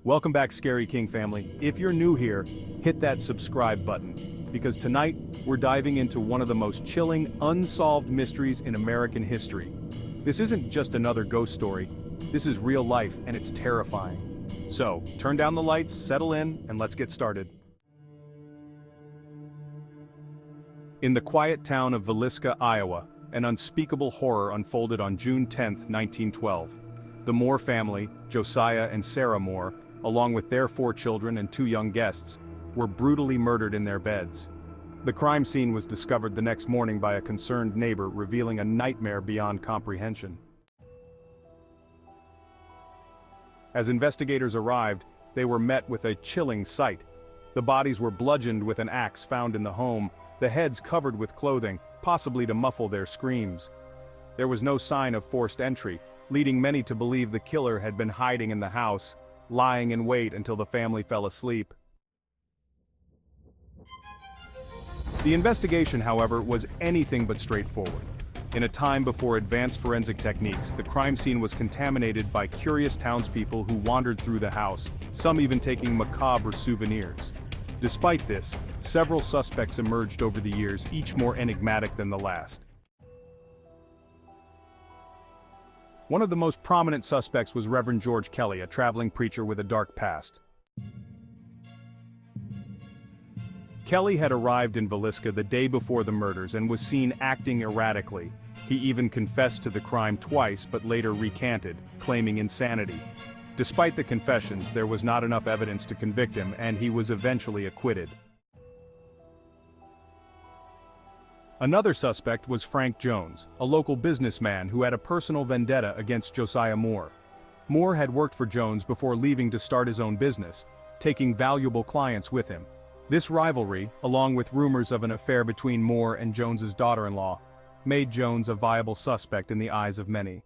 Welcome back, Scary King family. If you're new here, hit that subscribe button, because tonight we're diving into one of the most chilling, unsolved mysteries in American history. This isn't just another ghost story. This is real life, and it's terrifying. So, turn down the lights, settle in, and let's get started. In the quiet town of Villisca, Iowa, an unspeakable horror unfolded on June 10, 1912. The Moore family, Josiah and Sarah Moore, along with their 4 children and 2 young guests, were brutally murdered in their beds. The crime scene was discovered the next morning by a concerned neighbor, revealing a nightmare beyond comprehension. As investigators arrived, they were met with a chilling sight. The bodies were bludgeoned with an axe found in the home, the heads covered with clothing, possibly to muffle their screams. There was no sign of forced entry, leading many to believe the killer had been hiding in the house, lying in wait until the family fell asleep. The investigation, however, was anything but straightforward. In a time before advanced forensic techniques, the crime scene was contaminated by curious townspeople who wandered through the house, some even taking macabre souvenirs. Despite this, several suspects emerged over the years, each more enigmatic than the last. One of the most prominent suspects was Reverend George Kelly, a traveling preacher with a dark past. Kelly had arrived in Villisca the day before the murders and was seen acting erratically. He even confessed to the crime twice but later recanted, claiming insanity. Despite the confessions, there was not enough evidence to convict him, and he was eventually acquitted. Another suspect was Frank Jones, a local businessman who had a personal vendetta against Josiah Moore. Moore had worked for Jones before leaving to start his own business, taking valuable clients with him. This rivalry, along with rumors of an affair between Moore and Jones's daughter-in-law, made Jones a viable suspect in the eyes of many.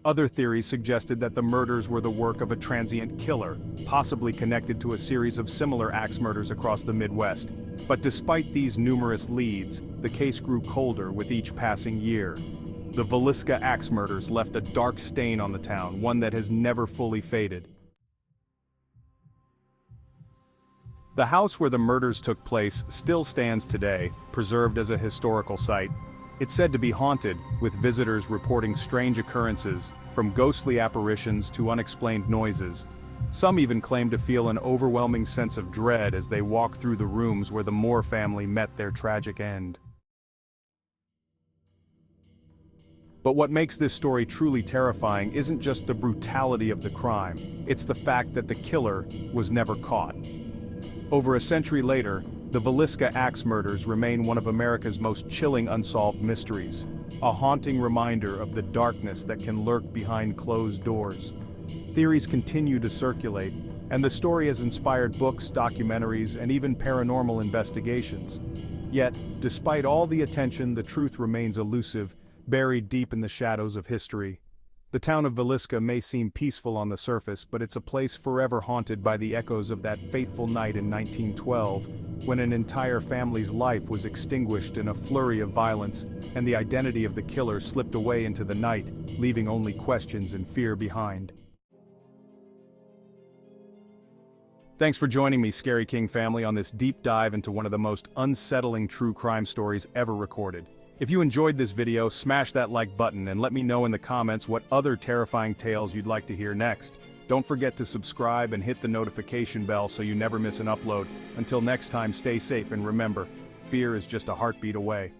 Other theories suggested that the murders were the work of a transient killer, possibly connected to a series of similar axe murders across the Midwest. But despite these numerous leads, the case grew colder with each passing year. The Villisca Axe Murders left a dark stain on the town, one that has never fully faded. The house where the murders took place still stands today, preserved as a historical site. It's said to be haunted, with visitors reporting strange occurrences, from ghostly apparitions to unexplained noises. Some even claim to feel an overwhelming sense of dread as they walk through the rooms where the Moore family met their tragic end. But what makes this story truly terrifying isn't just the brutality of the crime, it's the fact that the killer was never caught. Over a century later, the Villisca Axe Murders remain one of America's most chilling unsolved mysteries, a haunting reminder of the darkness that can lurk behind closed doors. Theories continue to circulate, and the story has inspired books, documentaries, and even paranormal investigations. Yet, despite all the attention, the truth remains elusive, buried deep in the shadows of history. The town of Villisca may seem peaceful on the surface, but it's a place forever haunted by the echoes of that fateful night in 1912, when an entire family's life was extinguished in a flurry of violence, and the identity of the killer slipped away into the night, leaving only questions and fear behind. Thanks for joining me, Scary King family, on this deep dive into one of the most unsettling true crime stories ever recorded. If you enjoyed this video, smash that like button and let me know in the comments what other terrifying tales you'd like to hear next. Don't forget to subscribe and hit the notification bell so you never miss an upload. Until next time, stay safe and remember, fear is just a heartbeat away.